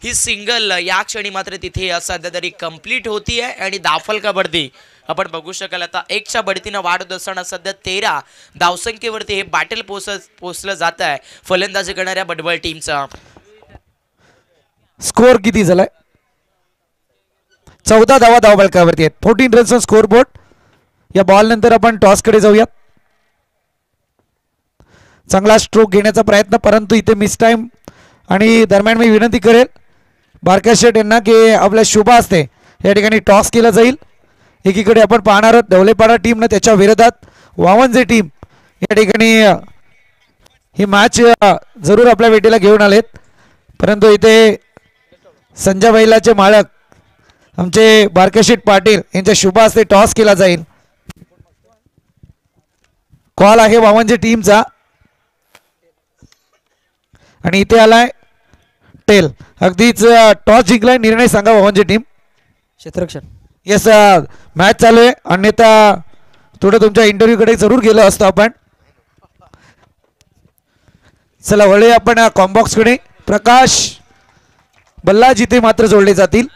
ही सिंगल या क्षणी मात्र तिथे सध्या तरी कंप्लीट होती आहे आणि दाफल कबड्डी आपण बघू शकाल. आता 1च्या बढतीनं वाढ होत असताना सध्या 13 धावसंख्येवरती हे बॅटल पोहोचलं जात आहे फलंदाजी करणाऱ्या बडवळ टीमचा.
स्कोर किती झालाय? 14 धावा धावफलकावरती आहेत. 14 रन्स स्कोर बोर्ड. या बॉल नंतर आपण टॉसकडे जाऊयात. चांगला स्ट्रोक घेण्याचा प्रयत्न, परंतु इथे मिस टाइम. आणि दरम्यान मी विनंती करेल बारका शेट यांना की आपल्या शुभ असते या ठिकाणी टॉस केला जाईल. एकीकडे आपण पाहणार आहोत ढवलेपाडा टीम, त्याच्या विरोधात वावंजे टीम या ठिकाणी ही मॅच जरूर आपल्या भेटीला घेऊन आलेत. परंतु इथे संजय बैलाचे मालक आमचे बारकेशेठ पाटील यांच्या शुभ हस्ते टॉस केला जाईल. कॉल आहे वावंजे टीमचा आणि इथे आलाय टेल. अगदीच टॉस जिंकलाय. निर्णय सांगा वावंजे टीम.
क्षेत्ररक्षण.
येस, मॅच चालू आहे. अन्यथा थोडं तुमच्या इंटरव्ह्यू कडे जरूर गेलो असतो आपण. चला वळे आपण कॉम्बॉक्स कडे. प्रकाश बल्ला जिथे मात्र जोडले जातील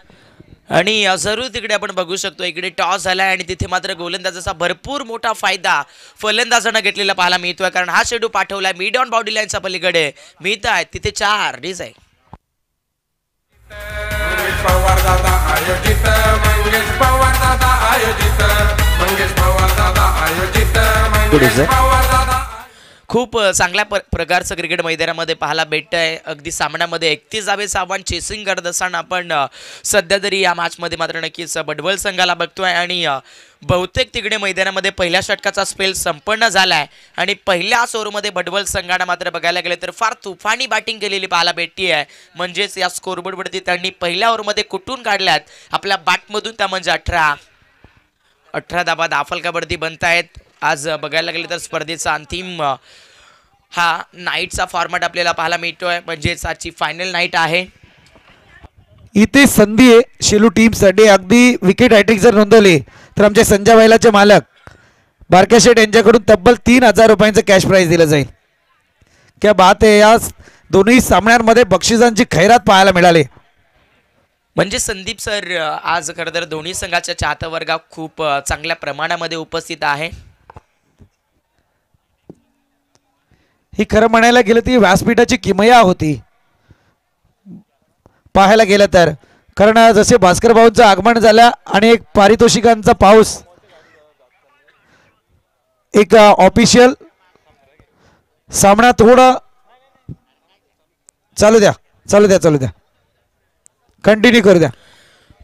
आणि जरूर तिकडे आपण बघू शकतो इकडे टॉस झालाय आणि तिथे मात्र गोलंदाजाचा भरपूर मोठा फायदा फलंदाजांना घेतलेला पाहायला मिळतोय, कारण हा शेडू पाठवलाय मिड ऑन बॉडी लाईनच्या पलीकडे मिळत आहे तिथे 4 रिज आहे.
मंगेश पवार दादा आयोजित, मंगेश पवार दादा आयोजित, मंगेश पवार दादा आयोजित, मंगेश पवार दादा.
खूप चांगल्या प्रकारचं क्रिकेट मैदानामध्ये पाहायला भेटत आहे. अगदी सामन्यामध्ये 31 धावेचं आव्हान चेसिंग करत असताना आपण सध्या तरी या मॅचमध्ये मात्र नक्कीच बडवल संघाला बघतोय आणि बहुतेक तिकडे मैदानामध्ये पहिल्या षटकाचा स्पेल संपन्न झाला आहे आणि पहिल्याच ओव्हरमध्ये बडवल संघानं मात्र बघायला गेले तर फार तुफानी बॅटिंग केलेली पाहायला भेटती आहे. म्हणजेच या स्कोरबोर्डवरती त्यांनी पहिल्या ओव्हरमध्ये कुठून काढल्यात आपल्या बॅटमधून, त्या म्हणजे 18 धावा दाफलकावरती बनत आहेत. आज बघायला गेले तर स्पर्धेचा अंतिम हा नाईटचा फॉर्मॅट आपल्याला पाहायला मिळतोय, म्हणजेच आजची फायनल नाईट आहे.
इथे संधी आहे शेलू टीमसाठी. अगदी विकेट हॅट्रिक जर नोंदवली तर आमचे संजय बैलाचे मालक बारक्या शेठ यांच्याकडून तब्बल 3,000 रुपयांचं कॅश प्राईज दिलं जाईल. क्या बात आहे. या दोन्ही सामन्यांमध्ये बक्षिसांची खैरात पाहायला मिळाली.
म्हणजे संदीप सर आज खरं तर दोन्ही संघाच्या चाहता वर्ग खूप चांगल्या प्रमाणामध्ये उपस्थित आहे.
ही खरं म्हणायला गेलं ती व्यासपीठाची किमया होती पाहायला गेलं तर. कारण जसे भास्कर भाऊंचं आगमन झालं आणि एक पारितोषिकांचा पाऊस, एक ऑफिशियल सामना थोडं चालू द्या कंटिन्यू करू द्या.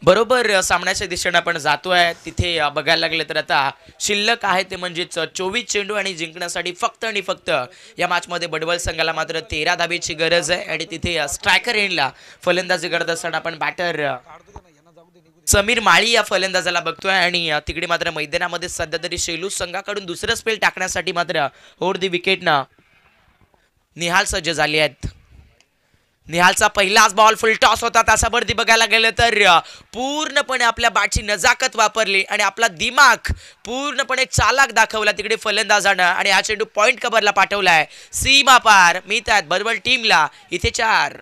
बरोबर सामन्याच्या दिशेने आपण जातोय. तिथे बघायला लागले तर आता शिल्लक आहे ते म्हणजेच 24 चेंडू आणि जिंकण्यासाठी फक्त आणि फक्त या मॅचमध्ये बडवल संघाला मात्र 13 धाबेची गरज आहे. आणि तिथे स्ट्रायकर एंडला फलंदाजी करत असताना आपण बॅटर समीर माळी या फलंदाजाला बघतोय. आणि तिकडे मात्र मैदानामध्ये सध्या तरी शेलू संघाकडून दुसरं स्पेल टाकण्यासाठी मात्र ओव्हर दी विकेटनं निहाल सज्ज झाले आहेत. निहालचा पहिलाच बॉल फुल टॉस होता. तासाभरती बघायला गेलं तर पूर्णपणे आपल्या बॅटची नजाकत वापरली आणि आपला दिमाग पूर्णपणे चालाक दाखवला तिकडे फलंदाजानं. आणि हा चेंडू पॉइंट कव्हरला पाठवलाय सीमा पार. मी त्यात बरोबर टीमला इथे 4.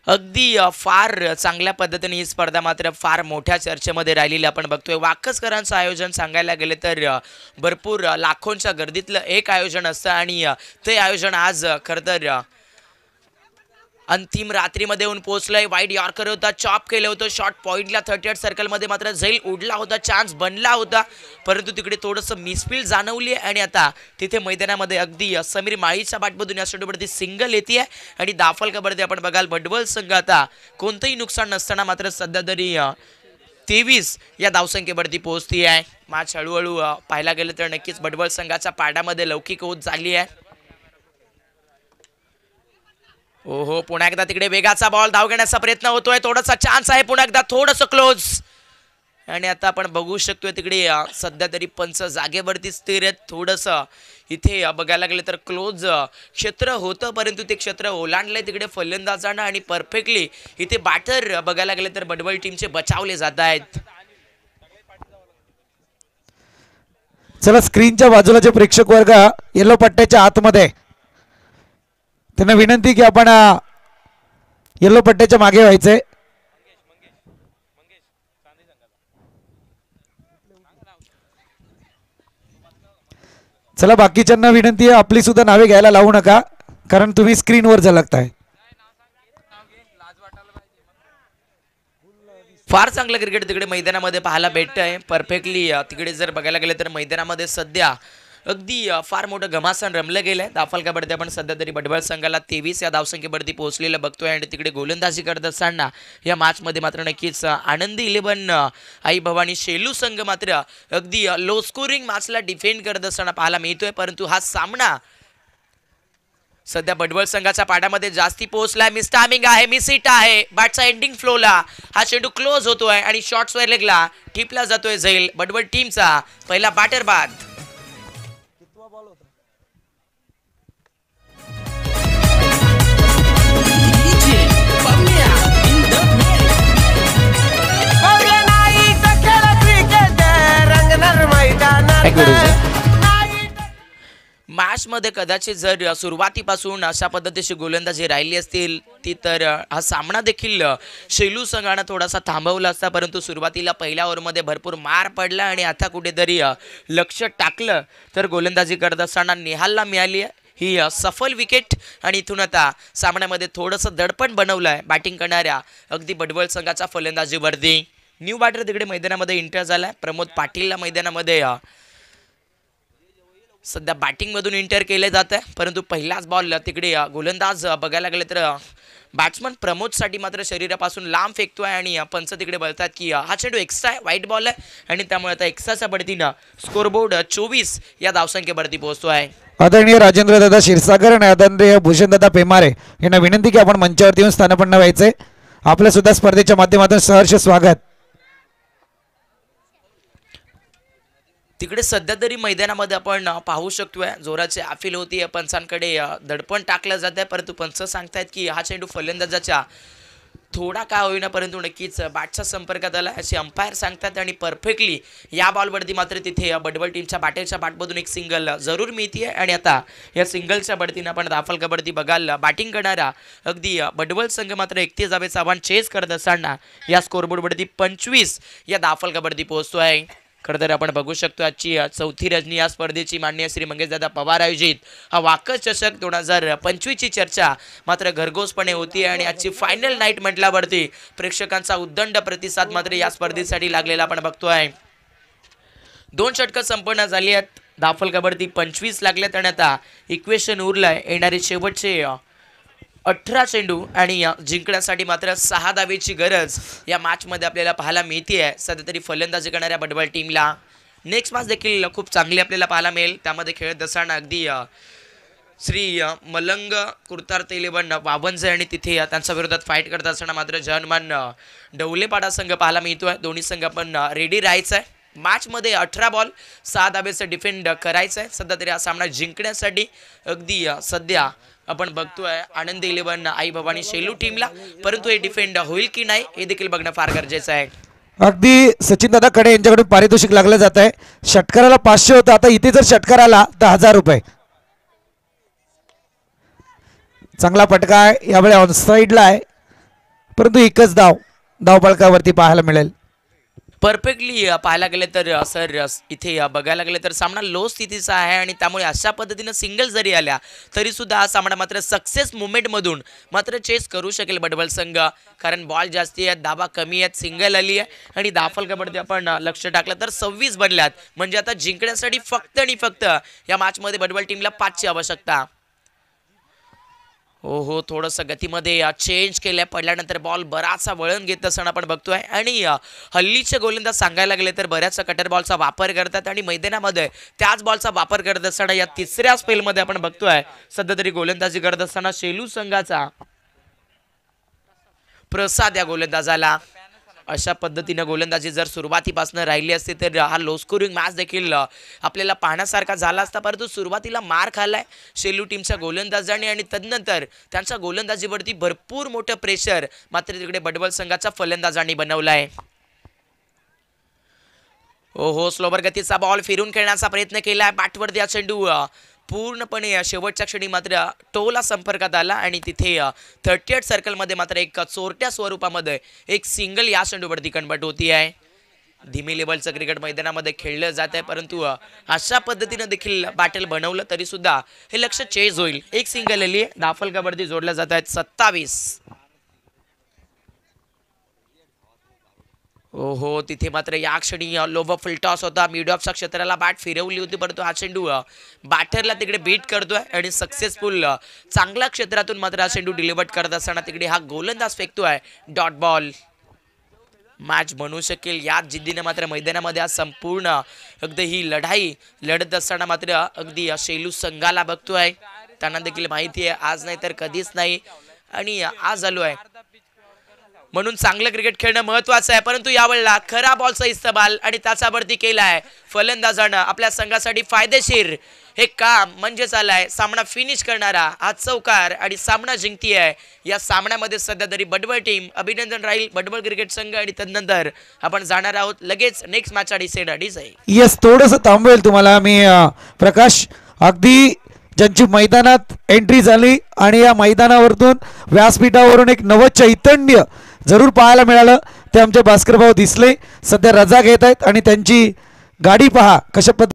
अगदी फार चांगल्या पद्धतीने ही स्पर्धा मात्र फार मोठ्या चर्चेमध्ये राहिलेली आपण बघतोय. वाकसकरांचं आयोजन सांगायला गेले तर भरपूर लाखोंच्या गर्दीतलं एक आयोजन असतं आणि ते आयोजन आज खरं तर अंतिम रात्रीमध्ये येऊन पोहोचलंय. वाईड यॉर्कर होता, चॉप केलं होतं, शॉर्ट पॉईंटला 38 सर्कलमध्ये मात्र झैल उडला होता, चान्स बनला होता, परंतु तिकडे थोडंसं मिसफील जाणवली आहे. आणि आता तिथे मैदानामध्ये अगदी समीर माळीच्या बॅटमधून या शेडूवरती सिंगल येते आहे. आणि दाफल कबरती आपण बघाल बडवल संघ आता कोणतंही नुकसान नसताना मात्र सध्या तरी 23 या धावसंख्येवरती पोहोचती आहे. मॅच हळूहळू पाहायला गेलं तर नक्कीच बडवल संघाच्या पाडामध्ये लौकिक होत झाली आहे. ओहो, पुन्हा एकदा तिकडे वेगाचा बॉल धाव घेण्याचा प्रयत्न होतोय. थोडासा चान्स आहे, पुन्हा एकदा थोडंसं क्लोज. आणि आता आपण बघू शकतोय तिकडे सध्या तरी पंच जागेवरती स्थिर आहेत. थोडंसं इथे बघायला गेलं तर क्लोज क्षेत्र होतं, परंतु ते क्षेत्र ओलांडलंय तिकडे फलंदाजांना. आणि परफेक्टली इथे बॅटर बघायला गेलं तर बडवल टीमचे बचावले जात आहेत.
चला स्क्रीनच्या बाजूला जे प्रेक्षक वर्ग येलो पट्ट्याच्या आतमध्ये, त्यांना विनंती की आपण येलो पट्ट्याच्या मागे व्हायचंय. चला बाकीच्यांना विनंती आहे आपली सुद्धा नावे घ्यायला लावू नका, कारण तुम्ही स्क्रीनवर झलकताय.
फार चांगलं क्रिकेट तिकडे मैदानामध्ये पाहायला भेटतंय. परफेक्टली तिकडे जर बघायला गेलं तर मैदानामध्ये सध्या अगदी फार मोठं घमासान रमलं गेलंय. दाफल कबड्डी आपण सध्या तरी बडवल संघाला 23 या धावसंख्येवरती पोहोचलेलं बघतोय. आणि तिकडे गोलंदाजी करत असताना या मॅचमध्ये मात्र नक्कीच आनंदी 11 आई भवानी शेलू संघ मात्र अगदी लो स्कोरिंग मॅचला डिफेंड करत असताना पाहायला मिळतोय. परंतु हा सामना सध्या बडवल संघाच्या पाड्यामध्ये जास्ती पोहोचलाय. मिस टायमिंग आहे, मिस हिट आहे, बॅटचा एंडिंग फ्लोला हा चेंडू क्लोज होतोय आणि शॉर्ट स्क्वेअर लेगला टिपला जातोय झैल. बडवल टीमचा पहिला बॅटर बाद. मॅच मध्ये कदाचित जर सुरुवातीपासून अशा पद्धतीची गोलंदाजी राहिली असतील ती तर हा सामना देखील शेलू संघाने थोडासा थांबवला असता. परंतु सुरुवातीला पहिल्या ओव्हरमध्ये भरपूर मार पडला आणि आता कुठेतरी लक्ष टाकलं तर गोलंदाजी करत असताना निहालला मिळाली ही सफल विकेट. आणि इथून आता सामन्यामध्ये थोडंसं दडपण बनवलं आहे बॅटिंग करणाऱ्या अगदी बडवल संघाच्या फलंदाजीवरती. न्यू बॅटर तिकडे मैदानामध्ये एंटर झालाय. प्रमोद पाटीलला मैदानामध्ये सध्या बॅटिंगमधून एंटर केले जात आहे. परंतु पहिलाच बॉल तिकडे गोलंदाज बघायला गेले तर बॅट्समन प्रमोदसाठी मात्र शरीरापासून लांब फेकतोय. आणि पंच तिकडे बोलतात की हा चेंडू एक्स्ट्रा आहे, वाईट बॉल आहे. आणि त्यामुळे आता एक्स्ट्राच्या बढतीनं स्कोरबोर्ड 24 या धावसंख्येवरती पोहोचतो आहे.
आदरणीय राजेंद्र दादा क्षीरसागर आणि आदरणीय भूषण दादा पेमारे यांना विनंती की आपण मंचावरती येऊन स्थानापन्न व्हायचे. आपल्या सुद्धा स्पर्धेच्या माध्यमातून सहर्ष स्वागत.
तिकडे सध्या तरी मैदानामध्ये आपण पाहू शकतोय जोराची आफील होती. पंचांकडे दडपण टाकलं जात आहे, परंतु पंच सांगतायत की हा चेंडू फलंदाजाच्या थोडा का होईना परंतु नक्कीच बॅटच्या संपर्कात आला असे अंपायर सांगतात. आणि परफेक्टली या बॉलवरती मात्र तिथे बडबल टीमच्या बॅटरच्या बॅटमधून एक सिंगल जरूर मिळते. आणि आता या सिंगलच्या बढतीनं आपण दाफल कबड्डी बघाल. बॅटिंग करणारा अगदी बडबल संघ मात्र 31 धावेचं आव्हान चेस करत असताना या स्कोरबोर्डवरती 25 या दाफल कबड्डी पोहोचतो आहे. खरं तर आपण बघू शकतो आजची चौथी रजनी या स्पर्धेची माननीय श्री मंगेशदादा पवार आयोजित हा वाकच चषक 2025 ची चर्चा मात्र घरघोसपणे होती. आणि आजची फायनल नाईट म्हटल्यावरती प्रेक्षकांचा उद्दंड प्रतिसाद मात्र या स्पर्धेसाठी लागलेला आपण बघतोय. 2 षटकं संपन्न झाली आहेत. दाफल कबड्डी 25 लागल्यात आणि आता इक्वेशन उरलंय येणारे शेवटचे 18 चेंडू आणि जिंकण्यासाठी मात्र 6 धावेची गरज या मॅचमध्ये आपल्याला पाहायला मिळते आहे. सध्या तरी फलंदाजी करणाऱ्या बडबल टीमला नेक्स्ट मॅच देखील खूप चांगली आपल्याला पाहायला मिळेल. त्यामध्ये खेळत असताना अगदी श्री मलंग कुर्तार तेलेबन वावंजे आणि तिथे त्यांच्या विरोधात फाईट करत असताना मात्र जहनमान डवलेपाडा संघ पाहायला मिळतोय. दोन्ही संघ आपण रेडी राहायचं आहे. मॅचमध्ये 18 बॉल 6 धावेचं डिफेंड करायचं आहे. सध्या तरी हा सामना जिंकण्यासाठी अगदी सध्या आपण बघतोय आनंद 11 आई भवानी शेलू टीमला, परंतु हे डिफेंड होईल की नाही हे देखील बघणं फार गरजेचं आहे.
अगदी सचिन दादा कडे यांच्याकडून पारितोषिक लागलं जात आहे. षटकाराला 500 होतं, आता इथे जर षटकार आला तर 1000 रुपये. चांगला फटका आहे, यावेळी ऑनसाइडला आहे, परंतु एकच धावफलकावरती पाहायला मिळेल.
परफेक्टली पाहायला गेले तर सर इथे बघायला गेले तर सामना लो स्थितीचा आहे आणि त्यामुळे अशा पद्धतीनं सिंगल जरी आल्या तरी सुद्धा हा सामना मात्र सक्सेस मुवमेंटमधून मात्र चेस करू शकेल बडबल संघ. कारण बॉल जास्ती आहेत, धावा कमी आहेत, सिंगल आली आहे आणि दाफल कबड्डी आपण लक्ष टाकलं तर 26 बनल्यात. म्हणजे आता जिंकण्यासाठी फक्त आणि फक्त या मॅचमध्ये बडबल टीमला 5ची आवश्यकता. हो थोडंसं गतीमध्ये चेंज केल्या पडल्यानंतर बॉल बराचसा वळण घेत असताना आपण बघतोय. आणि हल्लीचे गोलंदाज सांगायला गेले तर बऱ्याचशा कटर बॉलचा वापर करतात आणि मैदानामध्ये त्याच बॉलचा वापर करत असताना या तिसऱ्या स्पेलमध्ये आपण बघतोय सध्या तरी गोलंदाजी करत असताना शेलू संघाचा प्रसाद या गोलंदाजाला. अशा पद्धतीने गोलंदाजी जर सुरुवातीपासून राहिली असती तर हा लो स्कोरिंग मॅच देखील आपल्याला पाहण्यासारखा झाला असता. परंतु सुरुवातीला मार खाल्लाय शेलू टीमच्या गोलंदाजाने आणि तदनंतर त्यांच्या गोलंदाजीवरती भरपूर मोठं प्रेशर मात्र तिकडे बडबल संघाच्या फलंदाजांनी बनवलाय. स्लोवर गतीचा बॉल फिरून खेळण्याचा प्रयत्न केलाय. बॅटवरती हा चेंडू पूर्णपणे शेवटच्या क्षणी मात्र टोला संपर्कात आला आणि तिथे 38 सर्कलमध्ये मात्र एक चोरट्या स्वरूपामध्ये एक सिंगल या चेंडूवरती कन्वर्ट होती आहे. धीमी लेवलचं क्रिकेट मैदानामध्ये खेळलं जात आहे, परंतु अशा पद्धतीनं देखील बॅटल बनवलं तरी सुद्धा हे लक्ष चेज होईल. एक सिंगल आली आहे. दाफल कबड्डी जोडल्या जात आहेत 27. तिथे मात्र या क्षणी लोवर फुल टॉस होता. मिड ऑफच्या क्षेत्राला बॅट फिरवली होती, परंतु हा चेंडू बॅटरला तिकडे बीट करतोय आणि सक्सेसफुल चांगल्या क्षेत्रातून मात्र हा चेंडू डिलिव्हर करत असताना तिकडे हा गोलंदाज फेकतोय डॉट बॉल. मॅच बनवू शकेल याच जिद्दीने मात्र मैदानामध्ये आज संपूर्ण अगदी ही लढाई लढत असताना मात्र अगदी शेलू संघाला बघतोय. त्यांना देखील माहिती आहे आज नाही तर कधीच नाही आणि आज आलो आहे म्हणून चांगलं क्रिकेट खेळणं महत्त्वाचं आहे. परंतु यावेळेला खरा बॉलचा इस्तेमाल आणि त्याच्यावरती केलाय फलंदाजानं आपल्या संघासाठी फायदेशीर हे काम म्हणजे चाललाय सामना फिनिश करणारा हा चौकार आणि सामना जिंकतीये. या सामन्यामध्ये सध्या तरी बडबल टीम अभिनंदन राहील बडबल क्रिकेट संघ आणि तदनंतर आपण जाणार आहोत लगेच नेक्स्ट मॅच डिसाईड.
येस, थोडंसं थांबवेल तुम्हाला मी प्रकाश. अगदी ज्यांची मैदानात एंट्री झाली आणि या मैदानावरून व्यासपीठावरून एक नवं चैतन्य जरूर पाहायला मिळालं ते आमचे भास्कर भाऊ दिसले. सध्या रजा घेत आहेत आणि त्यांची गाडी पहा कशा